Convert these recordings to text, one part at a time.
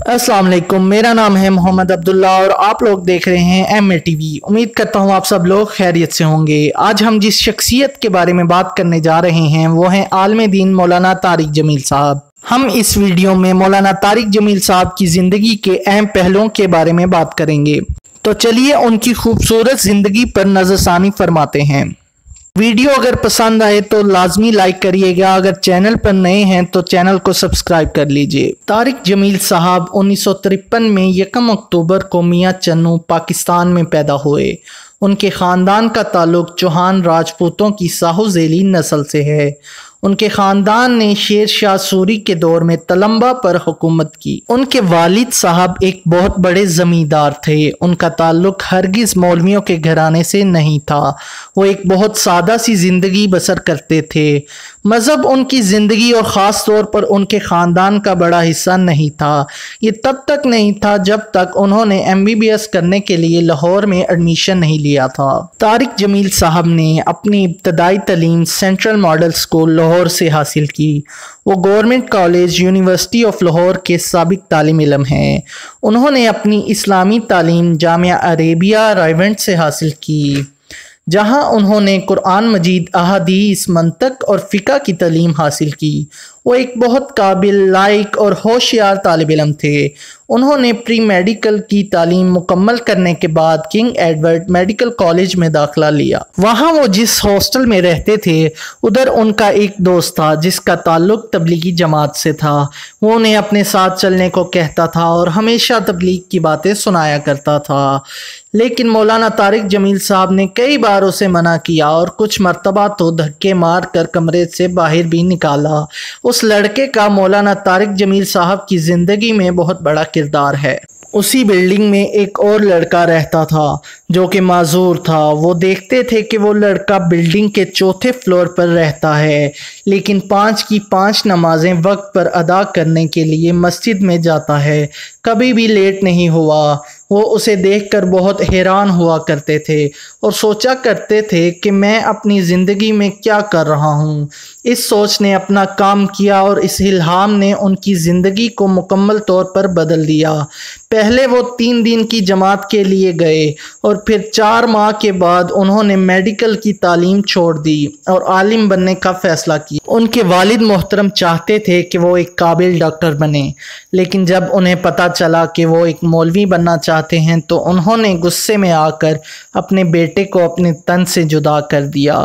अस्सलाम वालेकुम, मेरा नाम है मोहम्मद अब्दुल्ला और आप लोग देख रहे हैं MA TV। उम्मीद करता हूँ आप सब लोग खैरियत से होंगे। आज हम जिस शख्सियत के बारे में बात करने जा रहे हैं वो हैं आलिम दीन मौलाना तारिक जमील साहब। हम इस वीडियो में मौलाना तारिक जमील साहब की ज़िंदगी के अहम पहलुओं के बारे में बात करेंगे। तो चलिए उनकी खूबसूरत ज़िंदगी पर नज़रसानी फरमाते हैं। वीडियो अगर पसंद आए तो लाजमी लाइक करिएगा। अगर चैनल पर नए हैं तो चैनल को सब्सक्राइब कर लीजिए। तारिक जमील साहब 1953 में 1 अक्टूबर को मियाँ चन्नू पाकिस्तान में पैदा हुए। उनके ख़ानदान का ताल्लुक चौहान राजपूतों की साहूज़ेली नस्ल से है। उनके ख़ानदान ने शेर शाह सूरी के दौर में तलम्बा पर हुकूमत की। उनके वालिद साहब एक बहुत बड़े ज़मींदार थे। उनका ताल्लुक हरगिज़ मौलवियों के घराने से नहीं था। वो एक बहुत सादा सी ज़िंदगी बसर करते थे। मज़हब उनकी ज़िंदगी और ख़ास तौर पर उनके ख़ानदान का बड़ा हिस्सा नहीं था। ये तब तक नहीं था जब तक उन्होंने MBBS करने के लिए लाहौर में एडमिशन नहीं लिया था। तारिक जमील साहब ने अपनी इब्तदाई तालीम सेंट्रल मॉडल स्कूल लाहौर से हासिल की। वो government college university of Lahore के साबिक तालिम इल्म हैं। उन्होंने अपनी इस्लामी तालीम जामिया अरेबिया रायवंड से हासिल की, जहां उन्होंने कुरान मजीद, अहादीस, मंतक और फ़िक़्ह की तालीम हासिल की। वो एक बहुत काबिल, लायक और होशियार तालिब इल्म थे। उन्होंने प्री मेडिकल की तालीम मुकम्मल करने के बाद किंग एडवर्ड मेडिकल कॉलेज में दाखिला लिया। वहाँ वो जिस हॉस्टल में रहते थे उधर उनका एक दोस्त था जिसका ताल्लुक तबलीगी जमात से था। वो उन्हें अपने साथ चलने को कहता था और हमेशा तबलीग की बातें सुनाया करता था। लेकिन मौलाना तारिक जमील साहब ने कई बार उसे मना किया और कुछ मर्तबा तो धक्के मार कर कमरे से बाहर भी निकाला। उस लड़के का मौलाना तारिक जमील साहब की ज़िंदगी में बहुत बड़ा किरदार है। उसी बिल्डिंग में एक और लड़का रहता था जो कि माजूर था। वो देखते थे कि वो लड़का बिल्डिंग के चौथे फ्लोर पर रहता है, लेकिन 5 की 5 नमाजें वक्त पर अदा करने के लिए मस्जिद में जाता है, कभी भी लेट नहीं हुआ। वो उसे देखकर बहुत हैरान हुआ करते थे और सोचा करते थे कि मैं अपनी ज़िंदगी में क्या कर रहा हूँ। इस सोच ने अपना काम किया और इस इल्हाम ने उनकी ज़िंदगी को मुकम्मल तौर पर बदल दिया। पहले वो 3 दिन की जमात के लिए गए और फिर 4 माह के बाद उन्होंने मेडिकल की तालीम छोड़ दी और आलिम बनने का फ़ैसला किया। उनके वालिद मोहतरम चाहते थे कि वो एक काबिल डॉक्टर बने, लेकिन जब उन्हें पता चला कि वो एक मौलवी बनना चाहते हैं तो उन्होंने गुस्से में आकर अपने बेटे को अपने तन से जुदा कर दिया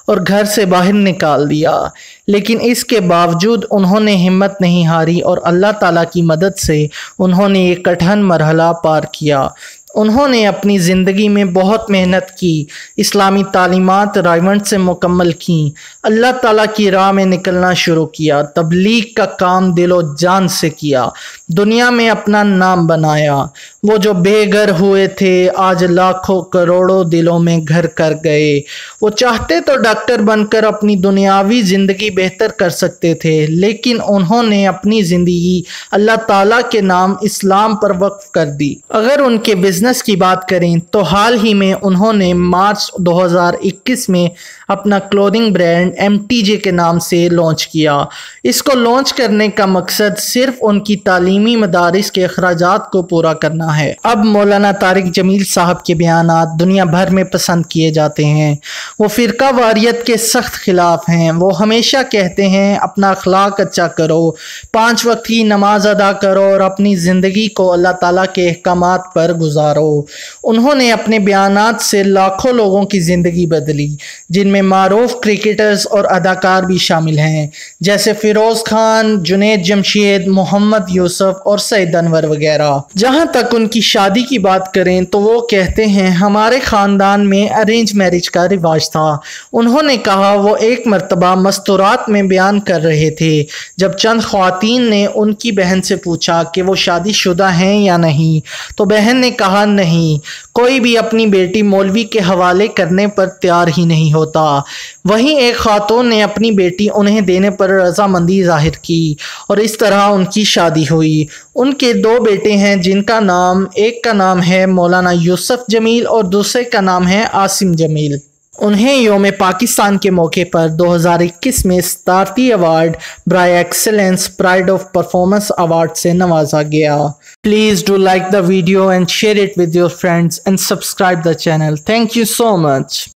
और घर से बाहर निकाल दिया। लेकिन इसके बावजूद उन्होंने हिम्मत नहीं हारी और अल्लाह ताला की मदद से उन्होंने ये कठिन मरहला पार किया। उन्होंने अपनी ज़िंदगी में बहुत मेहनत की, इस्लामी तालीमात रायवंड से मुकम्मल की, अल्लाह ताला की राह में निकलना शुरू किया, तबलीग का काम दिलो जान से किया, दुनिया में अपना नाम बनाया। वो जो बेघर हुए थे आज लाखों करोड़ों दिलों में घर कर गए। वो चाहते तो डॉक्टर बनकर अपनी दुनियावी ज़िंदगी बेहतर कर सकते थे, लेकिन उन्होंने अपनी ज़िंदगी अल्लाह ताला के नाम इस्लाम पर वक्फ कर दी। अगर उनके बिजनेस की बात करें तो हाल ही में उन्होंने मार्च 2021 में अपना क्लोथिंग ब्रांड MTJ के नाम से लॉन्च किया। इसको लॉन्च करने का मकसद सिर्फ उनकी तालीमी मदारिस के अखराजात को पूरा करना है। अब मौलाना तारिक जमील साहब के बयानात दुनिया भर में पसंद किए जाते हैं। वो फ़िरका वारियत के सख्त खिलाफ हैं। वो हमेशा कहते हैं अपना अखलाक अच्छा करो, 5 वक्त की नमाज अदा करो और अपनी ज़िंदगी को अल्लाह ताला के अहकामात पर गुजारो। उन्होंने अपने बयानात से लाखों लोगों की ज़िंदगी बदली, जिनमें मारूफ क्रिकेटर्स और अदाकार भी शामिल हैं, जैसे फिरोज़ खान, जुनैद जमशेद, मोहम्मद यूसुफ और सईद अनवर वगैरह। जहाँ तक उनकी शादी की बात करें तो वो कहते हैं हमारे ख़ानदान में अरेंज मैरिज का रिवाज था। उन्होंने कहा वो एक मरतबा मस्तूरात में बयान कर रहे थे जब चंद ख्वातीन ने उनकी बहन से पूछा कि वो शादीशुदा हैं या नहीं, तो बहन ने कहा नहीं, कोई भी अपनी बेटी मौलवी के हवाले करने पर तैयार ही नहीं होता। वहीं एक खातून ने अपनी बेटी उन्हें देने पर रजामंदी जाहिर की और इस तरह उनकी शादी हुई। उनके 2 बेटे हैं जिनका नाम, एक का नाम है मौलाना यूसुफ जमील और दूसरे का नाम है आसिम जमील। उन्हें योम पाकिस्तान के मौके पर 2021 में सदारती अवार्ड ब्राय excellence pride of performance award से नवाजा गया। Please do like the video and share it with your friends and subscribe the channel. Thank you so much.